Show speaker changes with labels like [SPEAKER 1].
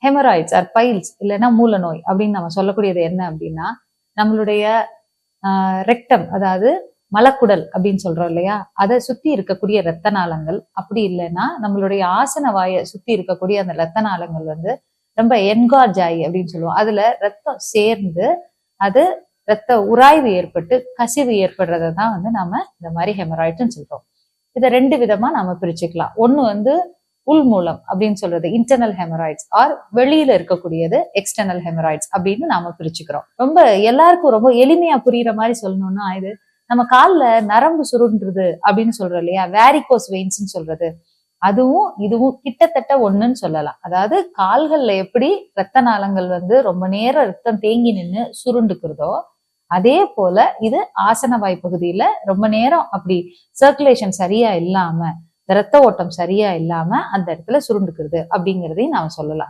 [SPEAKER 1] Haemorrhoids R files இல்லைன்னா மூல நோய் அப்படின்னு நம்ம சொல்லக்கூடியது என்ன அப்படின்னா, நம்மளுடைய ரெக்டம், அதாவது மலக்குடல் அப்படின்னு சொல்றோம் இல்லையா, அதை சுத்தி இருக்கக்கூடிய இரத்த நாளங்கள், அப்படி இல்லைன்னா நம்மளுடைய ஆசன வாயை சுத்தி இருக்கக்கூடிய அந்த இரத்த நாளங்கள் வந்து ரொம்ப என்கார்ஜ் ஆகி அப்படின்னு சொல்லுவோம். அதுல ரத்தம் சேர்ந்து அது ரத்த உராய்வு ஏற்பட்டு கசிவு ஏற்படுறதை தான் வந்து நாம இந்த மாதிரி ஹெமராய்ட்ஸ்ன்னு சொல்றோம். இதை 2 விதமா நாம பிரிச்சுக்கலாம். ஒண்ணு வந்து உள் மூலம் அப்படின்னு சொல்றது இன்டர்னல் ஹெமராய்ட்ஸ், ஆர் வெளியில இருக்கக்கூடியது எக்ஸ்டர்னல் ஹெமராய்ட்ஸ் அப்படின்னு நாம பிரிச்சுக்கிறோம். ரொம்ப எல்லாருக்கும் ரொம்ப எளிமையா புரியுற மாதிரி சொல்லணும்னா, இது நம்ம கால்ல நரம்பு சுருண்டுறது அப்படின்னு சொல்றோம் இல்லையா, வேரிகோஸ் வெயின்ஸ் சொல்றது, அதுவும் இதுவும் கிட்டத்தட்ட ஒண்ணுன்னு சொல்லலாம். அதாவது கால்கள்ல எப்படி ரத்த நாளங்கள் வந்து ரொம்ப நேரம் ரத்தம் தேங்கி நின்று சுருண்டுக்கிறதோ, அதே போல இது ஆசனவாய் பகுதியில ரொம்ப நேரம் அப்படி சர்க்குலேஷன் சரியா இல்லாம, ரத்த ஓட்டம் சரியா இல்லாம அந்த இடத்துல சுருண்டுக்கிறது அப்படிங்கிறதையும் நாம சொல்லலாம்.